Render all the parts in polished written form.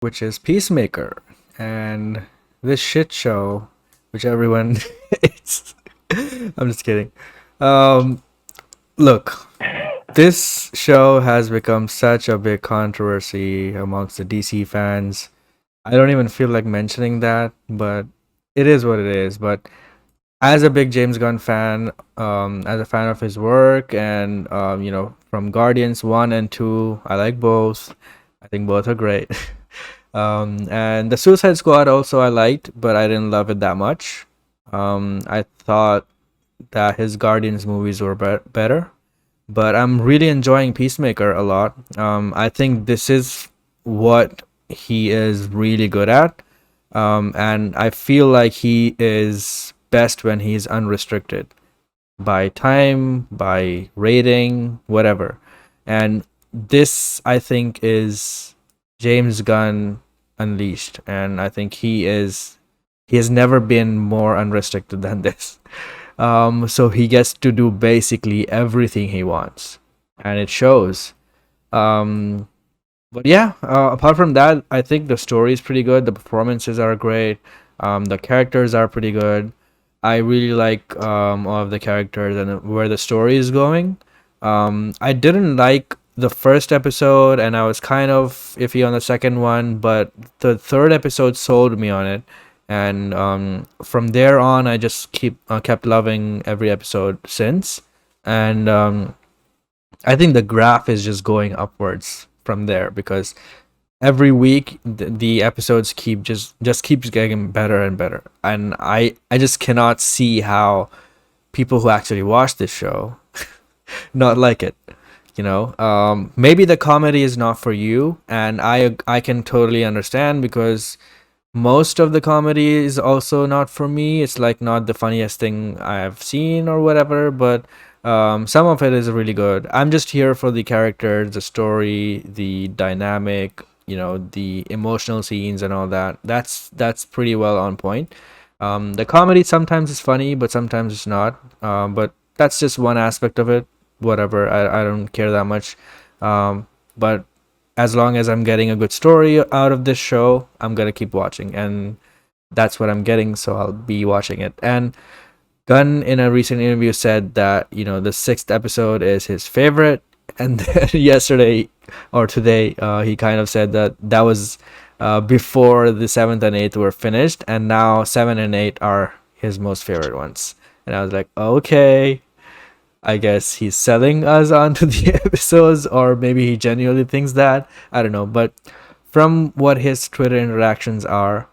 which is Peacemaker. And this shit show, which everyone hates. I'm just kidding. Um, Look, this show has become such a big controversy amongst the DC fans. I don't even feel like mentioning that, but it is what it is. But as a big James Gunn fan, as a fan of his work, and from Guardians 1 and 2, I like both. I think both are great. And the Suicide Squad also I liked, but I didn't love it that much. I thought that his Guardians movies were better, but I'm really enjoying Peacemaker a lot. I think this is what he is really good at, and I feel like he is best when he's unrestricted by time, by rating, whatever. And this, I think, is James Gunn unleashed, and I think he has never been more unrestricted than this. So he gets to do basically everything he wants, and it shows. Um, but yeah, apart from that, I think the story is pretty good. The performances are great. The characters are pretty good. I really like all of the characters and where the story is going. I didn't like the first episode, and I was kind of iffy on the second one, but the third episode sold me on it. And from there on, I just kept loving every episode since. And I think the graph is just going upwards from there because every week the episodes keeps getting better and better, and I just cannot see how people who actually watch this show not like it. Maybe the comedy is not for you, and I can totally understand because most of the comedy is also not for me. It's like not the funniest thing I've seen or whatever, but some of it is really good. I'm just here for the characters, the story, the dynamic, the emotional scenes and all that. That's pretty well on point. The comedy sometimes is funny, but sometimes it's not. But that's just one aspect of it. Whatever, I don't care that much. But as long as I'm getting a good story out of this show, I'm gonna keep watching, and that's what I'm getting, so I'll be watching it. And Gunn, in a recent interview, said that the sixth episode is his favorite, and then yesterday or today, he kind of said that that was before the seventh and eighth were finished, and now seven and eight are his most favorite ones. And I was like, okay, I guess he's selling us onto the episodes, or maybe he genuinely thinks that. I don't know. But from what his Twitter interactions are,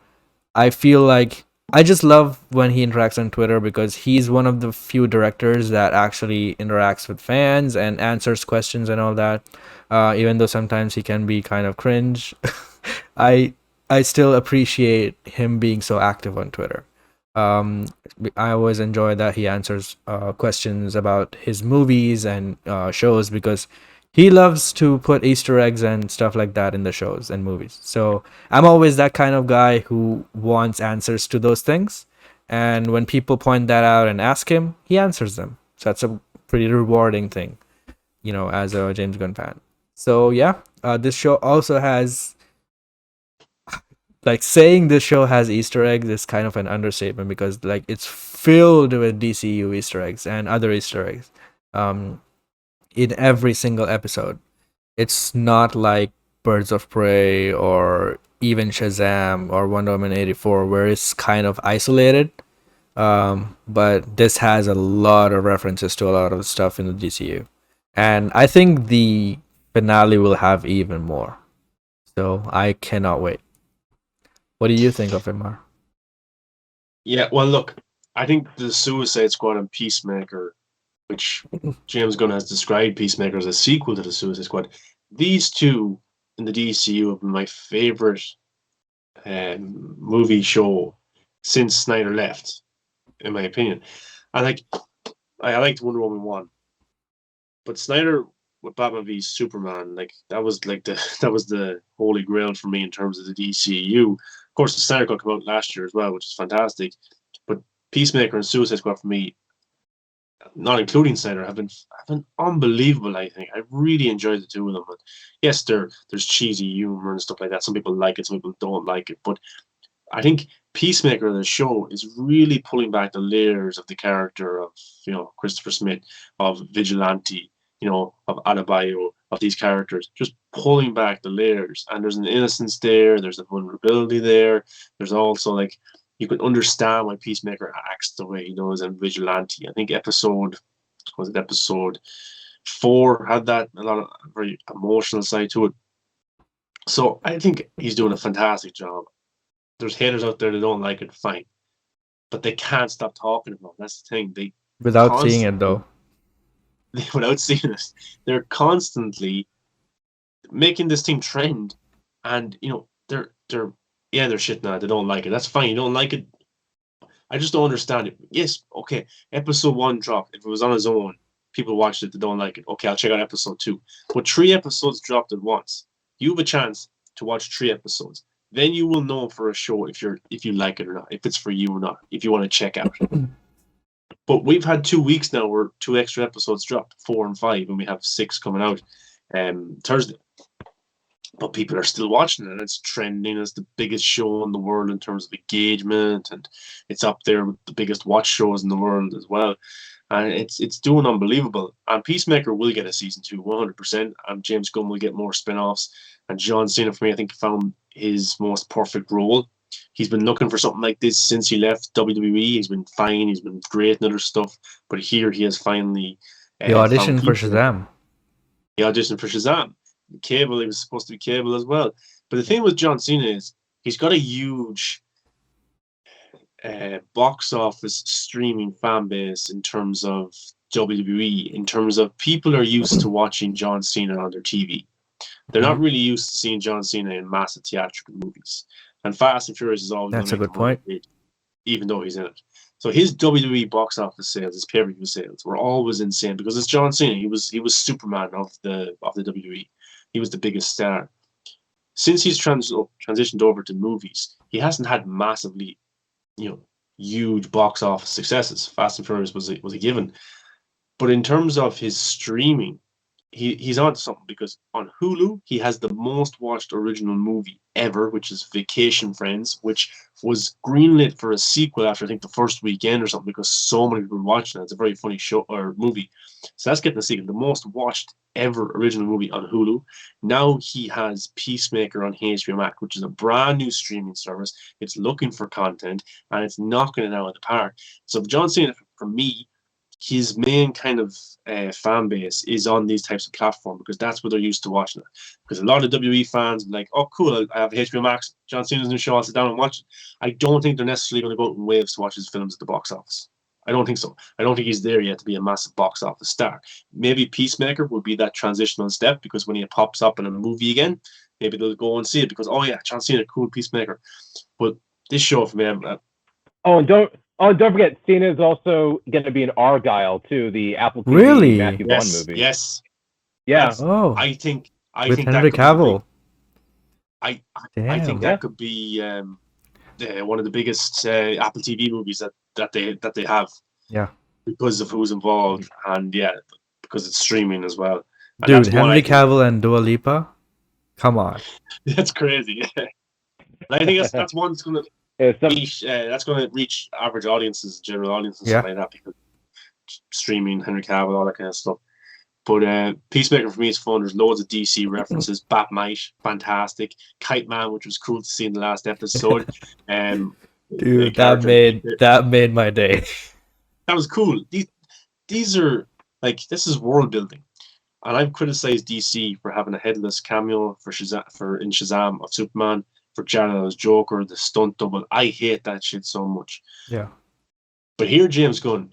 I feel like I just love when he interacts on Twitter because he's one of the few directors that actually interacts with fans and answers questions and all that. Even though sometimes he can be kind of cringe, I I still appreciate him being so active on Twitter. Um, I always enjoy that he answers questions about his movies and shows because he loves to put Easter eggs and stuff like that in the shows and movies. So I'm always that kind of guy who wants answers to those things. And when people point that out and ask him, he answers them. So that's a pretty rewarding thing, as a James Gunn fan. So yeah, this show also has, like, saying this show has Easter eggs is kind of an understatement because like it's filled with DCU Easter eggs and other Easter eggs um in every single episode. It's not like Birds of Prey or even Shazam or Wonder Woman 84 where it's kind of isolated. But this has a lot of references to a lot of stuff in the DCU. And I think the finale will have even more. So I cannot wait. What do you think of it, Mar? Yeah, well, look, I think the Suicide Squad and Peacemaker, which James Gunn has described Peacemaker as a sequel to the Suicide Squad, these two in the DCU have been my favorite movie show since Snyder left, in my opinion. And like, I liked Wonder Woman 1, but Snyder with Batman v Superman, like that was like the that was the holy grail for me in terms of the DCU. Of course, the Snyder Cut came out last year as well, which is fantastic. But Peacemaker and Suicide Squad for me not including Snyder, have been unbelievable. I think I really enjoyed the two of them. And yes, there's cheesy humor and stuff like that. Some people like it, some people don't like it. But I think Peacemaker, the show, is really pulling back the layers of the character of Christopher Smith, of Vigilante, of Adebayo, of these characters, just pulling back the layers. And there's an innocence there. There's a vulnerability there. There's also like you can understand why Peacemaker acts the way he does and Vigilante. I think episode 4 had that a lot of very emotional side to it. So I think he's doing a fantastic job. There's haters out there that don't like it, fine, but they can't stop talking about it. That's the thing. They Without seeing it, though. without seeing it, they're constantly making this thing trend, and they're shitting on it. They don't like it. That's fine. You don't like it. I just don't understand it. Yes, okay. Episode 1 dropped. If it was on its own, people watched it. They don't like it. Okay, I'll check out episode 2. But 3 episodes dropped at once. You have a chance to watch 3 episodes. Then you will know for a show if you like it or not, if it's for you or not, if you want to check out. But we've had 2 weeks now where 2 extra episodes dropped, 4 and 5, and we have 6 coming out Thursday. But people are still watching it, and it's trending as the biggest show in the world in terms of engagement, and it's up there with the biggest watch shows in the world as well. And it's doing unbelievable. And Peacemaker will get a season 2, 100%. And James Gunn will get more spin-offs. And John Cena, for me, I think found his most perfect role. He's been looking for something like this since he left WWE. He's been fine. He's been great and other stuff. But here he has finally He auditioned for Shazam. He auditioned for Shazam. Cable, he was supposed to be Cable as well. But the thing with John Cena is he's got a huge box office streaming fan base in terms of WWE, in terms of people are used to watching John Cena on their TV. They're not really used to seeing John Cena in massive theatrical movies. And Fast and Furious is always That's a good point. Even though he's in it. So his WWE box office sales, his pay-per-view sales, were always insane because it's John Cena. He was Superman of the WWE. He was the biggest star. Since he's transitioned over to movies, he hasn't had massively, huge box office successes. Fast and Furious was a given. But in terms of his streaming, he's on to something because on Hulu, he has the most watched original movie ever, which is Vacation Friends, which was greenlit for a sequel after I think the first weekend or something because so many people were watching it. It's a very funny show or movie. So that's getting a sequel, the most watched ever original movie on Hulu. Now he has Peacemaker on HBO Max, which is a brand new streaming service. It's looking for content and it's knocking it out of the park. So John Cena, for me, his main kind of fan base is on these types of platforms because that's what they're used to watching it. Because a lot of WWE fans are like, oh, cool, I have HBO Max, John Cena's new show, I'll sit down and watch it. I don't think they're necessarily going to go out in waves to watch his films at the box office. I don't think so. I don't think he's there yet to be a massive box office star. Maybe Peacemaker would be that transitional step because when he pops up in a movie again, maybe they'll go and see it because, oh yeah, John Cena, cool Peacemaker. But this show for me, don't forget, Cena is also going to be in Argyle too, the Apple TV Really? Matthew Vaughn movie. Yes. Yeah. Oh. I think with Henry Cavill. I think that could be one of the biggest Apple TV movies that they have. Yeah. Because of who's involved and because it's streaming as well. And dude, Henry Cavill and Dua Lipa? Come on. That's crazy. And I think that's one that's going to that's going to reach average audiences, general audiences, stuff like that, because streaming, Henry Cavill, all that kind of stuff. But Peacemaker for me is fun. There's loads of DC references. Batmite, fantastic. Kite Man, which was cool to see in the last episode. Dude, that made my day. That was cool. These are this is world building, and I've criticized DC for having a headless cameo in Shazam of Superman, for Jared Leto's Joker, the stunt double. I hate that shit so much. Yeah. But here, James Gunn,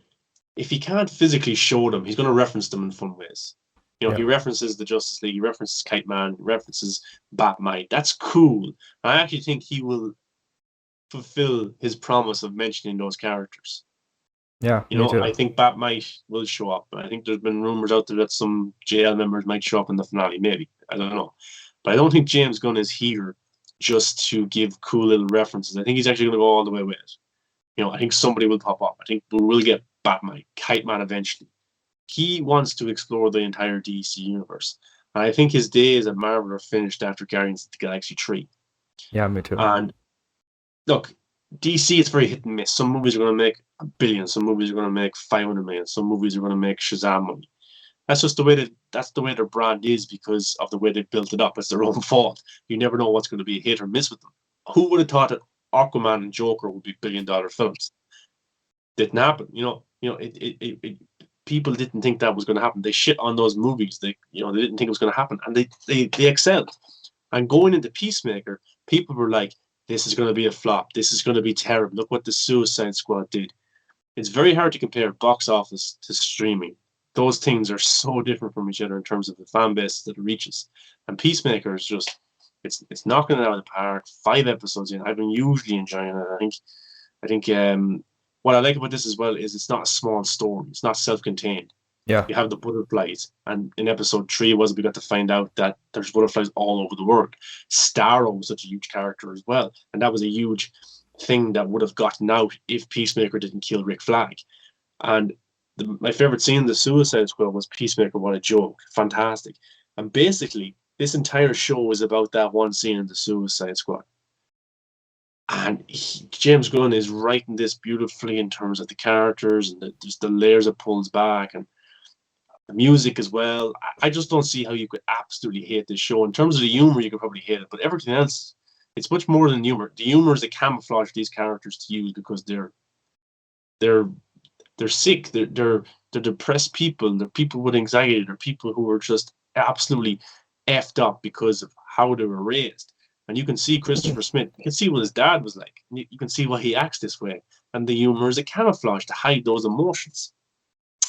if he can't physically show them, he's going to reference them in fun ways. He references the Justice League, he references Kite Man, he references Batmite. That's cool. I actually think he will fulfill his promise of mentioning those characters. Yeah, I think Batmite will show up. I think there's been rumors out there that some JL members might show up in the finale. Maybe. I don't know. But I don't think James Gunn is here just to give cool little references. I think he's actually going to go all the way with it. I think somebody will pop up. I think we will get Batman, Kite Man eventually. He wants to explore the entire DC universe. And I think his days at Marvel are finished after Guardians of the Galaxy 3. Yeah, me too. And look, DC is very hit and miss. Some movies are going to make $1 billion. Some movies are going to make 500 million. Some movies are going to make Shazam money. That's just that's the way their brand is because of the way they built it up. It's their own fault. You never know what's going to be a hit or miss with them. Who would have thought that Aquaman and Joker would be $1 billion films? Didn't happen. People didn't think that was going to happen. They shit on those movies. They didn't think it was going to happen, and they excelled. And going into Peacemaker, people were like, "This is going to be a flop. This is going to be terrible. Look what the Suicide Squad did." It's very hard to compare box office to streaming. Those things are so different from each other in terms of the fan base that it reaches. And Peacemaker is just, it's knocking it out of the park. 5 episodes in, I've been hugely enjoying it. I think what I like about this as well is it's not a small story. It's not self-contained. Yeah. You have the butterflies, and in episode 3 we got to find out that there's butterflies all over the world. Starro was such a huge character as well, and that was a huge thing that would have gotten out if Peacemaker didn't kill Rick Flag. And my favorite scene in the Suicide Squad was Peacemaker. What a joke! Fantastic. And basically, this entire show is about that one scene in the Suicide Squad. And James Gunn is writing this beautifully in terms of the characters and just the layers it pulls back and the music as well. I just don't see how you could absolutely hate this show. In terms of the humor, you could probably hate it, but everything else, it's much more than humor. The humor is a camouflage for these characters to use because they're sick. They're depressed people. They're people with anxiety. They're people who are just absolutely effed up because of how they were raised. And you can see Christopher Smith. You can see what his dad was like. You can see why he acts this way. And the humor is a camouflage to hide those emotions.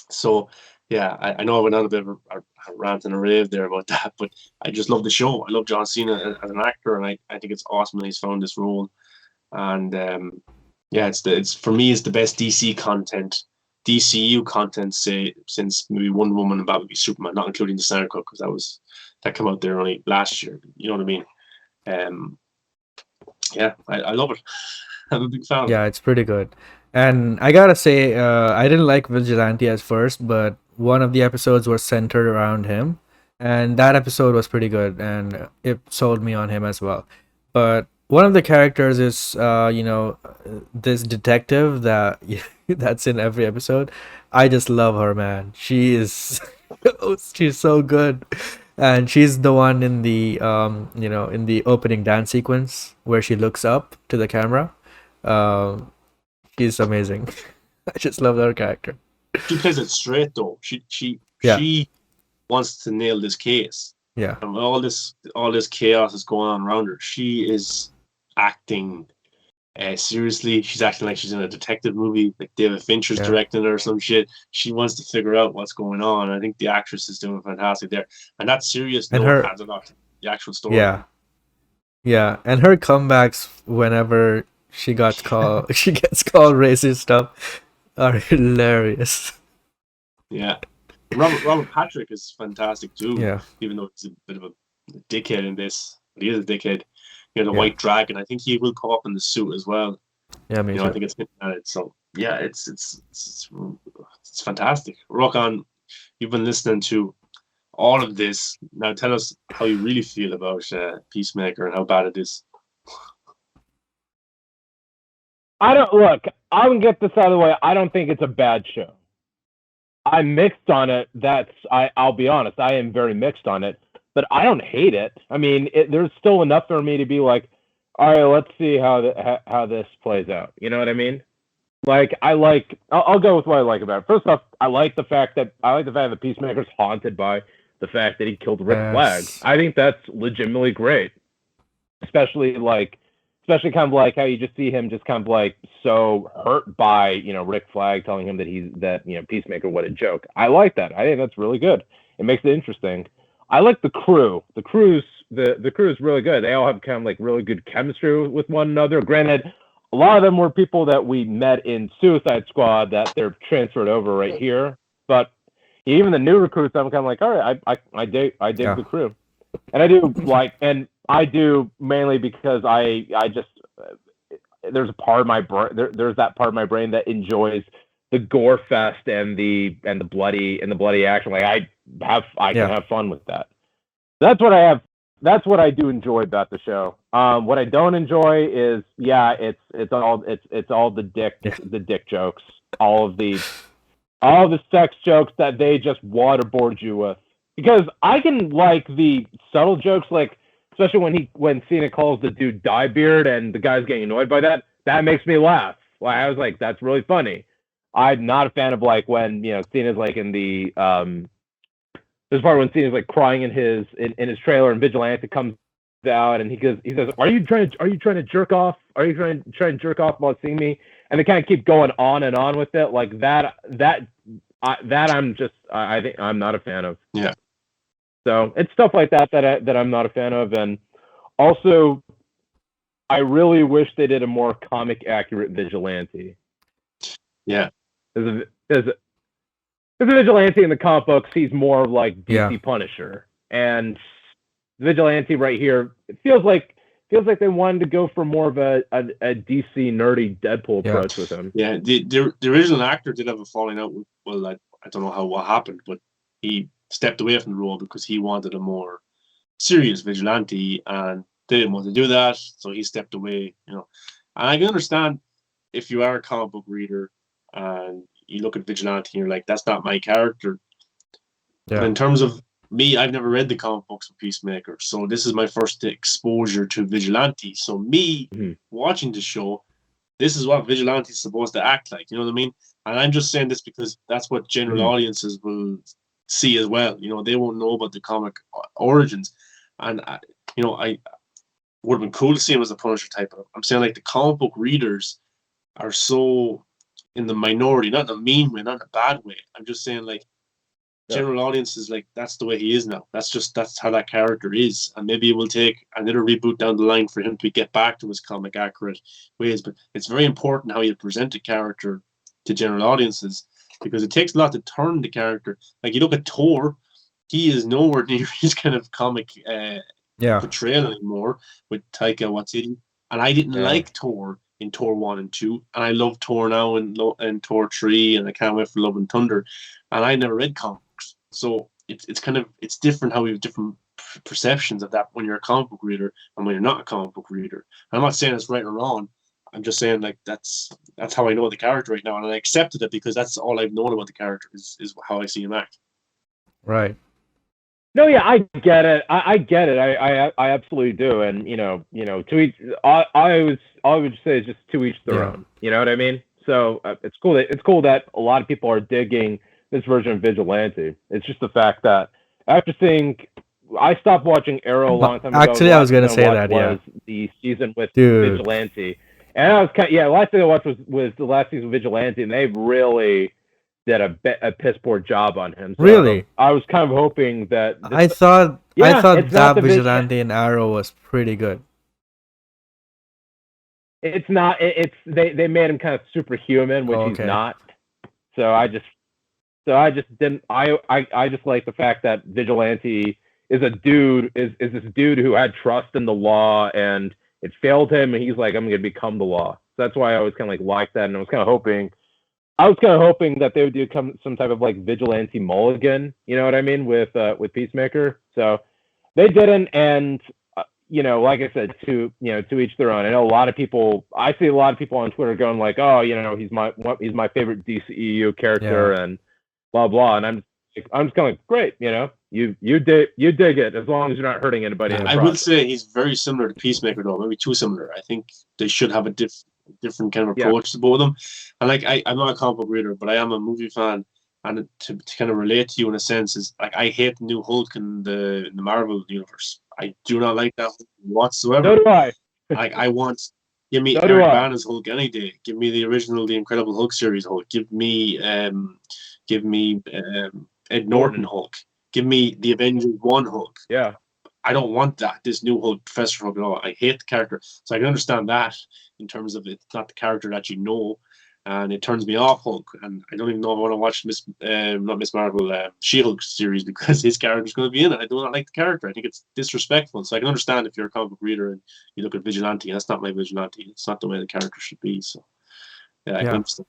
So, yeah, I know I went on a bit of a rant and a rave there about that, but I just love the show. I love John Cena as an actor, and I think it's awesome that he's found this role. And yeah, it's for me, it's the best DCEU content, say, since maybe Wonder Woman and Batman v Superman, not including the Snyder Cut, because that came out there only last year. You know what I mean? Yeah, I love it. I'm a big fan. Yeah, it's pretty good. And I gotta say, I didn't like Vigilante at first, but one of the episodes was centered around him, and that episode was pretty good, and it sold me on him as well. But one of the characters is, this detective that's in every episode. I just love her, man. She is, she's so good, and she's the one in the, in the opening dance sequence where she looks up to the camera. She's amazing. I just love her character. She plays it straight though. She wants to nail this case. Yeah. And all this chaos is going on around her. She is acting seriously. She's acting like she's in a detective movie, like David Fincher's directing her or some shit. She wants to figure out what's going on. I think the actress is doing fantastic there. And that serious note adds a lot to the actual story. Yeah. Yeah. And her comebacks whenever she gets called racist stuff are hilarious. Yeah. Robert Patrick is fantastic too. Yeah. Even though he's a bit of a dickhead in this. But he is a dickhead. The White Dragon. I think he will come up in the suit as well. Yeah, me too. I think it's hinting at it. So yeah, it's fantastic. Rock on. You've been listening to all of this. Now tell us how you really feel about Peacemaker and how bad it is. I'm gonna get this out of the way. I don't think it's a bad show. I'm mixed on it. I'll be honest. I am very mixed on it, but I don't hate it. I mean, there's still enough for me to be like, all right, let's see how this plays out. You know what I mean? Like, I'll go with what I like about it. First off, I like the fact that Peacemaker's haunted by the fact that he killed Rick Flag. I think that's legitimately great, especially kind of like how you just see him just kind of like so hurt by, Rick Flag telling him that Peacemaker, what a joke. I like that. I think that's really good. It makes it interesting. I like the crew. The crew is really good. They all have kind of like really good chemistry with one another. Granted, a lot of them were people that we met in Suicide Squad that they're transferred over right here. But even the new recruits, I'm kind of like, all right, I dig the crew. And I do mainly because I just there's a part of my brain there's that part of my brain that enjoys gore fest and the bloody action. Like I can have fun with that. That's what I have. That's what I do enjoy about the show. What I don't enjoy is it's all the dick jokes, all the sex jokes that they just waterboard you with. Because I can like the subtle jokes, like especially when Cena calls the dude Diebeard and the guy's getting annoyed by that. That makes me laugh. Like I was like, that's really funny. I'm not a fan of like when Cena's like in the there's part when Cena's like crying in his trailer and Vigilante comes out and he says, Are you trying to jerk off? Are you trying to jerk off while seeing me? And they kind of keep going on and on with it like that. I think I'm not a fan of. Yeah. So it's stuff like that I'm not a fan of, and also I really wish they did a more comic accurate Vigilante. Yeah. As a Vigilante in the comic books, he's more like DC Punisher, and Vigilante right here, it feels like they wanted to go for more of a DC nerdy Deadpool approach with him. Yeah, the original actor did have a falling out with, well, I don't know what happened, but he stepped away from the role because he wanted a more serious Vigilante and they didn't want to do that, so he stepped away, And I can understand if you are a comic book reader and you look at Vigilante and you're like, that's not my character. Yeah. But in terms of me, I've never read the comic books of Peacemaker, so this is my first exposure to Vigilante. So me watching the show, this is what Vigilante is supposed to act like. You know what I mean? And I'm just saying this because that's what general audiences will see as well. They won't know about the comic origins. And, I would have been cool to see him as a Punisher type. I'm saying like the comic book readers are so in the minority, not in a mean way, not in a bad way. I'm just saying like general audiences, like that's the way he is now. That's how that character is. And maybe it will take another reboot down the line for him to get back to his comic accurate ways. But it's very important how you present a character to general audiences because it takes a lot to turn the character. Like you look at Thor, he is nowhere near his kind of comic portrayal anymore with Taika Waititi. And I didn't like Thor in Thor 1 and 2, and I love Thor now in Thor 3, and I can't wait for Love and Thunder. And I never read comics, so it's different how we have different perceptions of that when you're a comic book reader and when you're not a comic book reader. And I'm not saying it's right or wrong. I'm just saying like that's how I know the character right now, and I accepted it because that's all I've known about the character is how I see him act. Right. No, yeah, I get it. I get it. I absolutely do. And to each, all I would say is just to each their own. You know what I mean? So it's cool. It's cool that a lot of people are digging this version of Vigilante. It's just the fact that after seeing, I stopped watching Arrow a long time ago. Actually, I was gonna say that. Was the season with Vigilante, and I was last thing I watched was the last season of Vigilante, and they really did a piss poor job on him. So really? I was kind of hoping that I thought that Vigilante in Arrow was pretty good. It's not. They made him kind of superhuman, which he's not. So I just didn't. I just like the fact that Vigilante is a dude is this dude who had trust in the law and it failed him, and he's like, I'm going to become the law. So that's why I was kind of like that, and I was kind of hoping that they would do some type of like Vigilante mulligan, you know what I mean, with Peacemaker. So they didn't, and like I said, to each their own. I know I see a lot of people on Twitter going like, oh, he's my favorite DCEU character and blah blah, and I'm just kind of like, great, you dig it as long as you're not hurting anybody. I would say he's very similar to Peacemaker though, maybe too similar. I think they should have a different kind of approach to both of them. And like I'm not a comic book reader, but I am a movie fan, and to kind of relate to you in a sense is like I hate the new Hulk in the Marvel universe. I do not like that whatsoever. So do I. Give me Eric Bana's Hulk any day. Give me the original The Incredible Hulk series Hulk. Give me Ed Norton Hulk. Give me the Avengers 1 Hulk. Yeah. I don't want that. This new Hulk, Professor Hulk, at all. I hate the character. So I can understand that in terms of it's not the character that you know, and it turns me off Hulk. And I don't even know if I want to watch not Miss Marvel, She-Hulk series because his character's going to be in it. I do not like the character. I think it's disrespectful. So I can understand if you're a comic book reader and you look at Vigilante. That's not my Vigilante. It's not the way the character should be. So yeah, I can understand.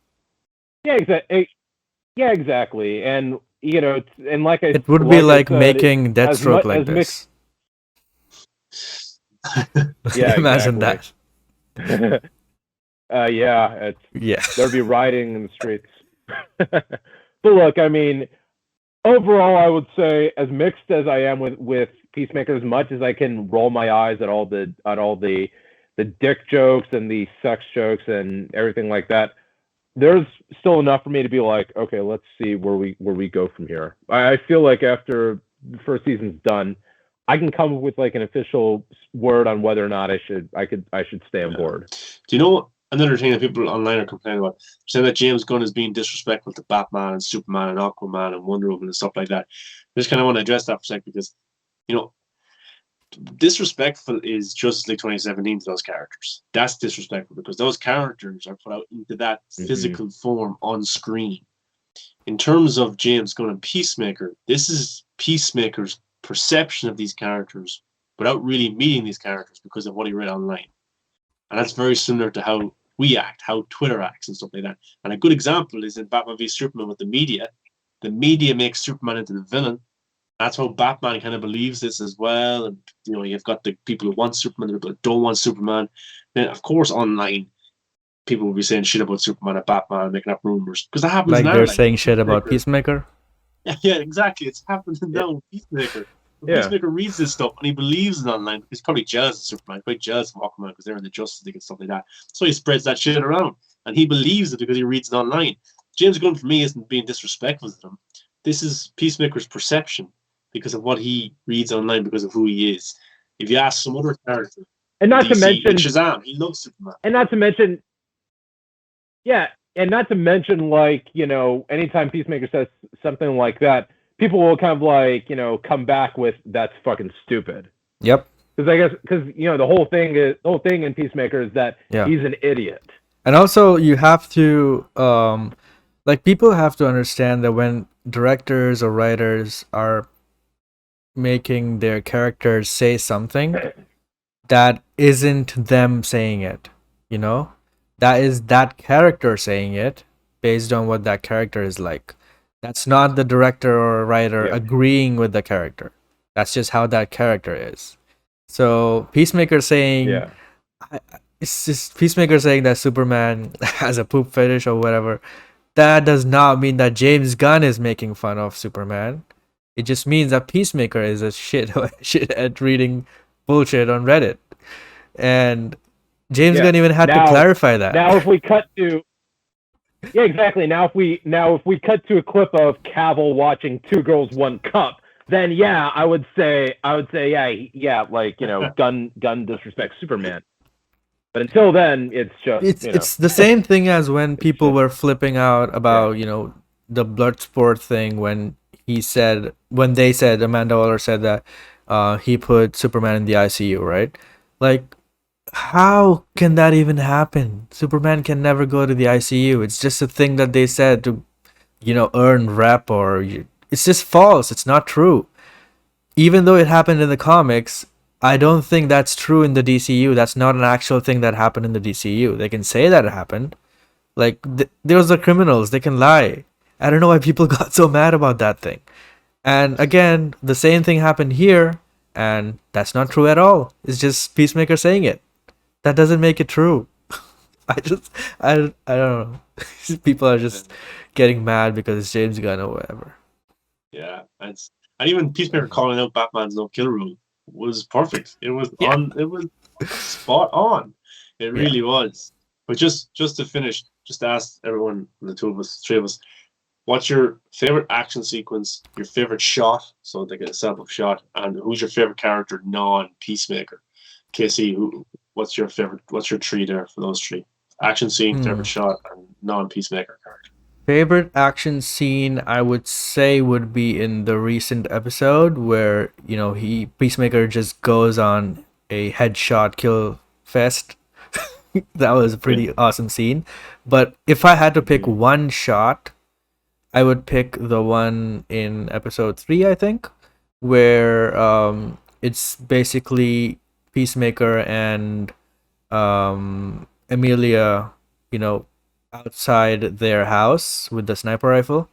Yeah, exactly. And and like It would be like I said, making as Deathstroke much like as mixed. this. Yeah, Imagine exactly. that. Yeah, Yeah. there'd be rioting in the streets. But look, I mean, overall, I would say, as mixed as I am with Peacemaker, as much as I can roll my eyes at all the dick jokes and the sex jokes and everything like that, there's still enough for me to be like, okay, let's see where we go from here. I feel like after the first season's done, I can come up with like an official word on whether or not I should stay on board. Do you know another thing that people online are complaining about? Saying that James Gunn is being disrespectful to Batman and Superman and Aquaman and Wonder Woman and stuff like that. I just kind of want to address that for a second because, you know, disrespectful is Justice League 2017 to those characters. That's disrespectful because those characters are put out into that physical form on screen. In terms of James Gunn and Peacemaker, this is Peacemaker's perception of these characters without really meeting these characters because of what he read online. And that's very similar to how we act, how Twitter acts and stuff like that. And a good example is in Batman v Superman with the media. The media makes Superman into the villain. That's how Batman kind of believes this as well. And you've got the people who want Superman, the people who don't want Superman. Then of course online people will be saying shit about Superman and Batman, making up rumors. Because that happens Like now. they're saying shit about Peacemaker. Yeah, exactly. It's happening now with Peacemaker. Peacemaker reads this stuff and he believes it online. He's probably jealous of Superman, quite jealous of Aquaman because they're in the Justice League and stuff like that. So he spreads that shit around. And he believes it because he reads it online. James Gunn, for me, isn't being disrespectful to them. This is Peacemaker's perception because of what he reads online, because of who he is. If you ask some other character, and not DC, to mention like Shazam, he loves Superman. And not to mention, like, anytime Peacemaker says something like that, people will kind of like, come back with that's fucking stupid. Yep. Because the whole thing in Peacemaker is that he's an idiot. And also you have to like people have to understand that when directors or writers are making their characters say something that isn't them saying it, that is that character saying it based on what that character is like. That's not the director or writer agreeing with the character. That's just how that character is. So Peacemaker saying it's just Peacemaker saying that Superman has a poop fetish or whatever. That does not mean that James Gunn is making fun of Superman. It just means that Peacemaker is a shit at reading bullshit on Reddit. And James Gunn even had to clarify that. Now if we cut to exactly. Now if we cut to a clip of Cavill watching Two Girls One Cup, then I would say like, Gunn disrespects Superman. But until then, it's just it's the same thing as when people were flipping out about the Bloodsport thing when they said Amanda Waller said that he put Superman in the ICU, right? Like, how can that even happen? Superman can never go to the ICU. It's just a thing that they said to earn rep, or it's just false. It's not true. Even though it happened in the comics, I don't think that's true in the DCU. That's not an actual thing that happened in the DCU. They can say that it happened. Like, those are criminals. They can lie. I don't know why people got so mad about that thing. And again, the same thing happened here, and that's not true at all. It's just Peacemaker saying it. That doesn't make it true. I don't know. People are just getting mad because it's James Gunn or whatever. Yeah, and even Peacemaker calling out Batman's no kill rule was perfect. It was it was spot on. It really was. But just to finish, just to ask everyone, the three of us, what's your favorite action sequence, your favorite shot, so like a sample shot, and who's your favorite character non-Peacemaker? Casey, what's your three there for those three? Action scene, favorite shot, and non-Peacemaker character. Favorite action scene, I would say, would be in the recent episode where Peacemaker just goes on a headshot kill fest. That was a pretty awesome scene. But if I had to pick one shot, I would pick the one in episode 3, I think, where it's basically Peacemaker and Emilia, outside their house with the sniper rifle,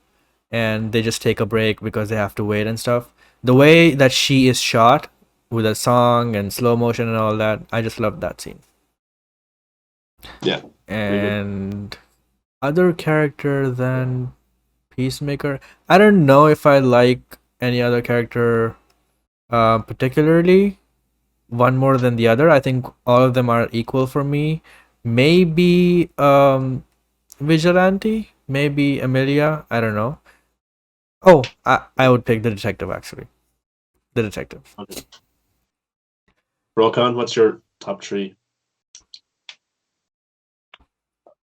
and they just take a break because they have to wait and stuff. The way that she is shot with a song and slow motion and all that, I just love that scene. Yeah. And other character than Peacemaker, I don't know if I like any other character particularly, one more than the other. I think all of them are equal for me. Maybe Vigilante, maybe Amelia, I don't know. Oh, I would pick the detective actually. The detective. Okay. Rokan, what's your top 3?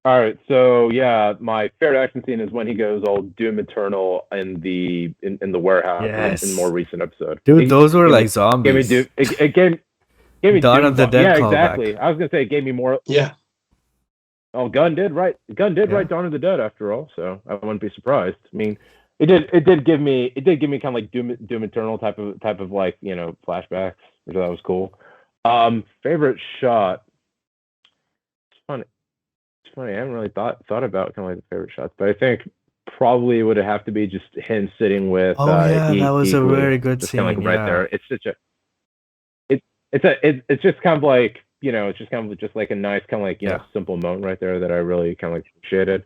All right, so yeah, my favorite action scene is when he goes all Doom Eternal in the warehouse Yes. in more recent episode. Dude, those were like zombies. Gave me Dawn Doom of the Dead Yeah, callback. exactly. I was gonna say it gave me more. Yeah. Oh, Gunn did write Dawn of the Dead after all, so I wouldn't be surprised. I mean, it did give me kind of like Doom Eternal type of like, you know, flashbacks, which that was cool. Favorite shot. It's funny. I haven't really thought about kind of like the favorite shots, but I think probably it would have to be just him sitting with. That was a very good just scene. Kind of like right there. It's such a. It's just kind of like, you know, it's just kind of just like a nice kind of like, you know, simple moment right there that I really kind of like appreciated.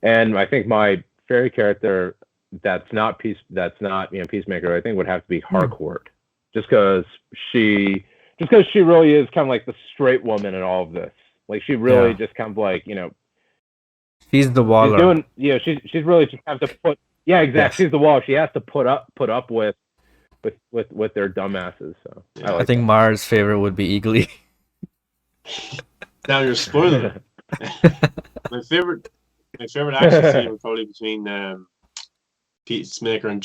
And I think my fairy character that's not Peacemaker, I think would have to be Harcourt, just because she really is kind of like the straight woman in all of this. Like she really just kind of like, you know, she's the Waller. She's doing, you know, she's really just have to put, exactly. Yes. She's the Waller. She has to put up with their dumbasses. So I think Maher's favorite would be Eagly. Now you're spoiling it. My favorite action scene was probably between Peacemaker and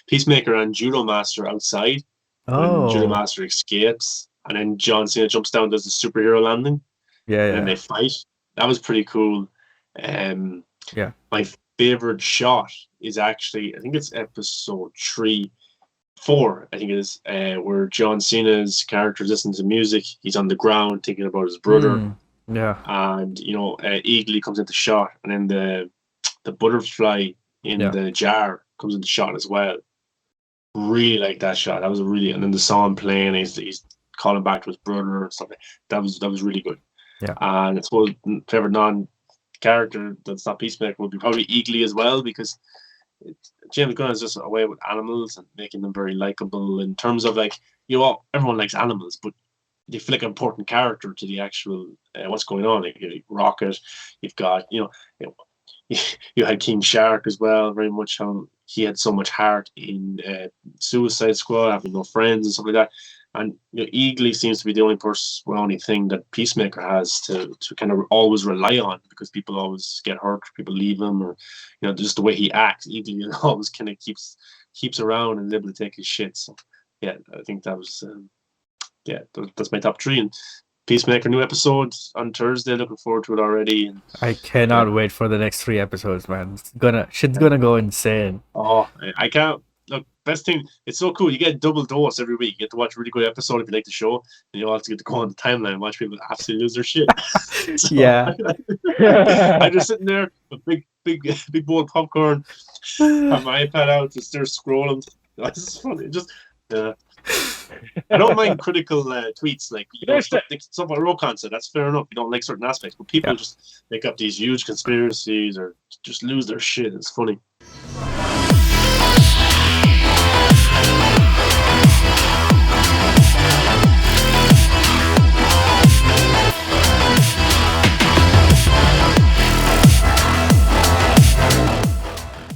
Peacemaker and Judo Master outside. When Judo Master escapes, and then John Cena jumps down, does the superhero landing. And then they fight. That was pretty cool. My favorite shot is actually, I think it's episode 4, I think it is, where John Cena's character is listening to music. He's on the ground thinking about his brother. And, you know, Eagly comes into shot, and then the butterfly in the jar comes into shot as well. Really like that shot. That was and then the song playing, he's calling back to his brother and stuff. That was really good. And I suppose favorite non-character that's not Peacemaker would be probably Eagly as well, because James Gunn is just a way with animals and making them very likable in terms of, like, you know, everyone likes animals, but they feel like an important character to the actual what's going on. Like Rocket, you've got, you had King Shark as well, very much how he had so much heart in Suicide Squad, having no friends and stuff like that. And, you know, Eagly seems to be the only thing that Peacemaker has to kind of always rely on, because people always get hurt, people leave him, or, you know, just the way he acts. Eagly always kind of keeps around and is able to take his shit. So yeah, I think that was that's my top 3. And Peacemaker new episode on Thursday. Looking forward to it already. And I cannot wait for the next 3 episodes, man. Shit's gonna go insane. Oh, I can't. Look, best thing, it's so cool. You get a double dose every week. You get to watch a really good episode if you like the show, and you also get to go on the timeline and watch people absolutely lose their shit. I'm just sitting there with big bowl of popcorn, have my iPad out, just there scrolling. It's just funny. I don't mind critical tweets, like, you know, stuff about Rokan said. That's fair enough. You don't like certain aspects, but people just make up these huge conspiracies or just lose their shit. It's funny.